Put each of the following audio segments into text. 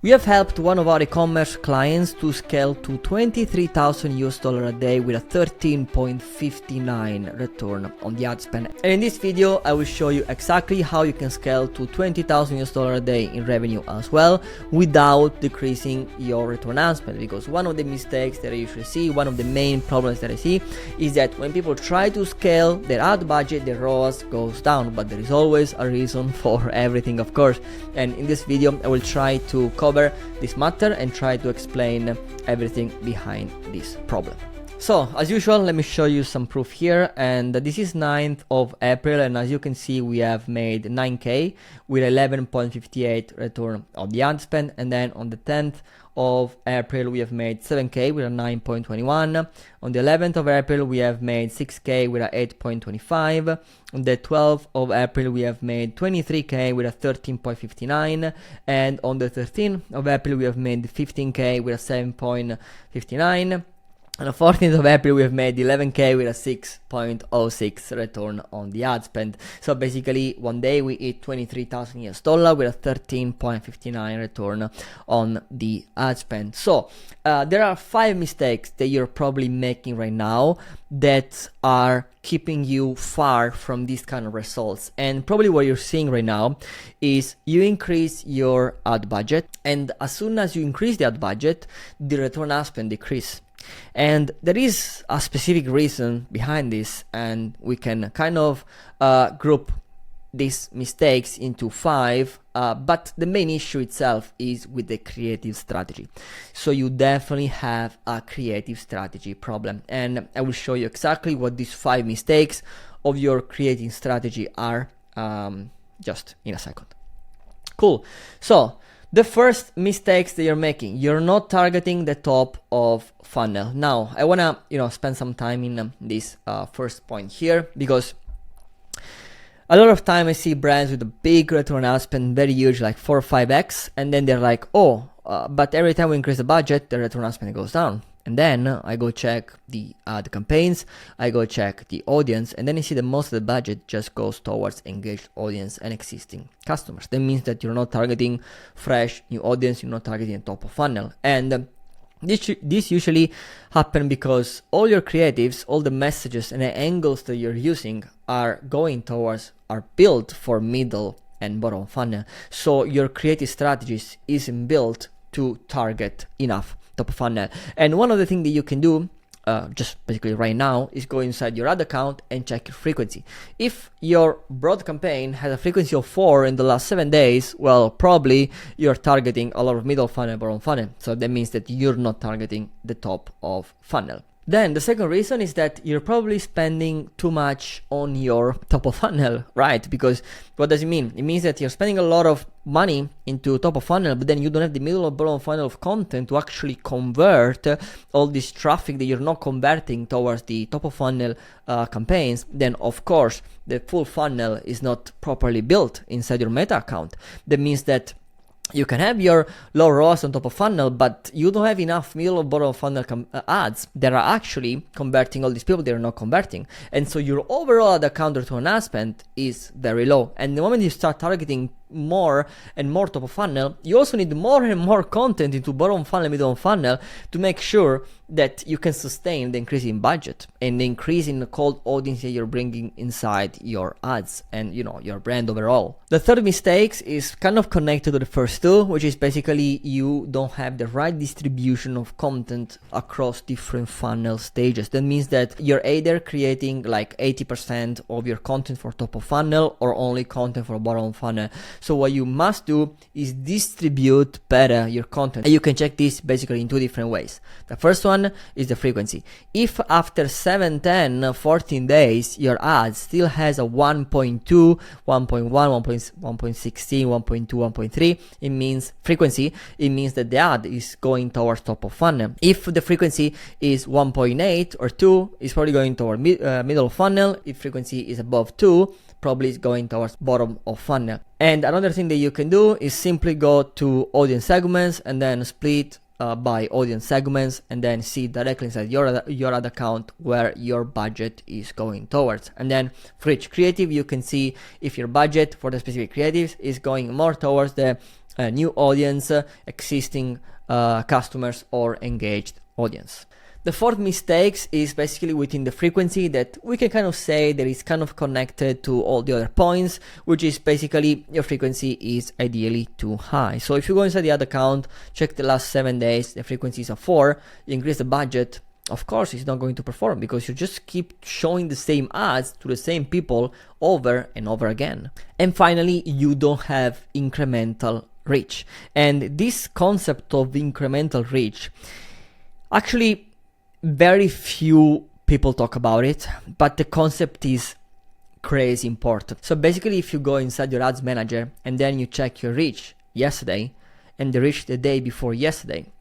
We have helped one of our e-commerce clients to scale to $23,000 a day with a 13.59 return on the ad spend. And in this video, I will show you exactly how you can scale to $20,000 a day in revenue as well without decreasing your return on ad spend. Because one of the mistakes that I usually see, one of the main problems that I see is that when people try to scale their ad budget, their ROAS goes down, but there is always a reason for everything, of course. And in this video, I will try to cover this matter and try to explain everything behind this problem. So as usual, let me show you some proof here, and this is 9th of April, and as you can see we have made 9k with 11.58 return on the ad spend. And then on the 10th of April we have made 7k with a 9.21. On the 11th of April we have made 6k with a 8.25. On the 12th of April we have made 23k with a 13.59, and on the 13th of April we have made 15k with a 7.59. On the 14th of April, we have made 11k with a 6.06 return on the ad spend. So basically, one day we hit $23,000 with a 13.59 return on the ad spend. So there are 5 mistakes that you're probably making right now that are keeping you far from these kind of results. And probably what you're seeing right now is you increase your ad budget, and as soon as you increase the ad budget, the return on ad spend decrease. And there is a specific reason behind this, and we can kind of group these mistakes into 5, but the main issue itself is with the creative strategy. So you definitely have a creative strategy problem, and I will show you exactly what these 5 mistakes of your creative strategy are just in a second. Cool. So the first mistakes that you're making, you're not targeting the top of funnel. Now, I wanna, spend some time in this first point here, because a lot of time I see brands with a big return on ad spend, very huge, like 4 or 5x, and then they're like, but every time we increase the budget, the return on ad spend goes down. And then I go check the ad campaigns, I go check the audience, and then I see that most of the budget just goes towards engaged audience and existing customers. That means that you're not targeting fresh new audience, you're not targeting top of funnel. And this usually happen because all your creatives, all the messages and the angles that you're using are built for middle and bottom funnel. So your creative strategies isn't built to target enough top of funnel. And one of the things that you can do just basically right now is go inside your ad account and check your frequency. If your broad campaign has a frequency of 4 in the last 7 days, well, probably you're targeting a lot of middle funnel, bottom funnel. So that means that you're not targeting the top of funnel. Then the second reason is that you're probably spending too much on your top of funnel, right? Because what does it mean? It means that you're spending a lot of money into top of funnel, but then you don't have the middle or bottom funnel of content to actually convert all this traffic that you're not converting towards the top of funnel campaigns. Then of course the full funnel is not properly built inside your Meta account. That means that you can have your low ROAS on top of funnel, but you don't have enough middle or bottom funnel ads that are actually converting all these people that are not converting. And so your overall ad account return on ad spend is very low. And the moment you start targeting more and more top of funnel, you also need more and more content into bottom funnel, middle funnel to make sure that you can sustain the increase in budget and the increase in the cold audience that you're bringing inside your ads and your brand overall. The third mistake is kind of connected to the first two, which is basically you don't have the right distribution of content across different funnel stages. That means that you're either creating like 80% of your content for top of funnel or only content for bottom funnel. So what you must do is distribute better your content. And you can check this basically in 2 different ways. The first one is the frequency. If after 7, 10, 14 days, your ad still has a 1.2, 1.1, 1.16, 1.2, 1.3, it means frequency, it means that the ad is going towards top of funnel. If the frequency is 1.8 or 2, it's probably going toward middle funnel. If frequency is above 2, probably is going towards bottom of funnel. And another thing that you can do is simply go to audience segments and then split by audience segments, and then see directly inside your ad account where your budget is going towards. And then for each creative, you can see if your budget for the specific creatives is going more towards the new audience, existing customers, or engaged audience. The fourth mistake is basically within the frequency, that we can kind of say that is kind of connected to all the other points, which is basically your frequency is ideally too high. So if you go inside the ad account, check the last 7 days, the frequency is a 4, you increase the budget, of course it's not going to perform because you just keep showing the same ads to the same people over and over again. And finally, you don't have incremental reach. And this concept of incremental reach, actually very few people talk about it, but the concept is crazy important. So basically, if you go inside your ads manager and then you check your reach yesterday and the reach the day before yesterday,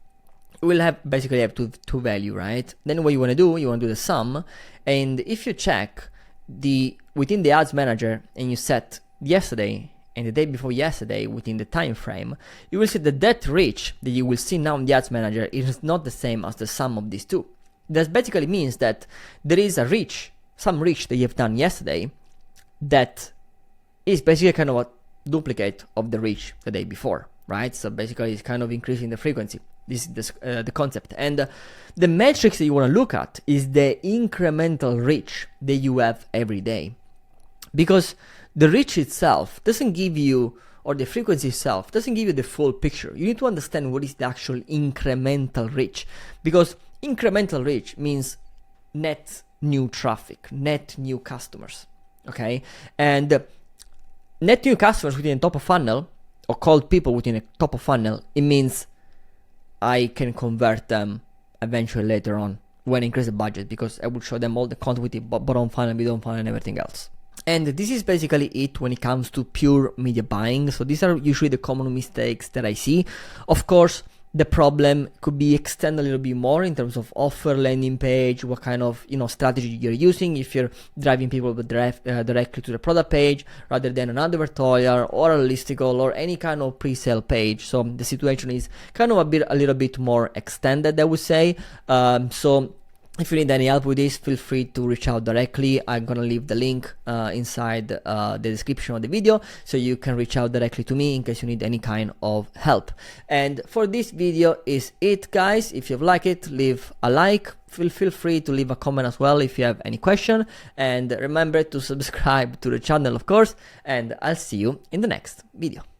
you will have basically two value, right? Then what you want to do the sum, and if you check within the ads manager and you set yesterday and the day before yesterday within the time frame, you will see that reach that you will see now in the ads manager is not the same as the sum of these two. That basically means that there is a reach, some reach that you have done yesterday that is basically kind of a duplicate of the reach the day before, right? So basically it's kind of increasing the frequency. This is the concept. And the metrics that you want to look at is the incremental reach that you have every day. Because the reach itself doesn't give you, or the frequency itself doesn't give you the full picture. You need to understand what is the actual incremental reach. Because incremental reach means net new traffic, net new customers, okay? And net new customers within a top of funnel, or cold people within a top of funnel, it means I can convert them eventually later on when I increase the budget, because I will show them all the content with the bottom funnel, middle funnel, and everything else. And this is basically it when it comes to pure media buying. So these are usually the common mistakes that I see. Of course, the problem could be extended a little bit more in terms of offer, landing page, what kind of strategy you're using. If you're driving people directly to the product page rather than an advertorial or a listicle or any kind of pre-sale page. So the situation is kind of a little bit more extended, I would say. So if you need any help with this, feel free to reach out directly. I'm gonna leave the link inside the description of the video, so you can reach out directly to me in case you need any kind of help. And for this video is it, guys. If you've liked it, leave a like. Feel free to leave a comment as well if you have any question. And remember to subscribe to the channel, of course. And I'll see you in the next video.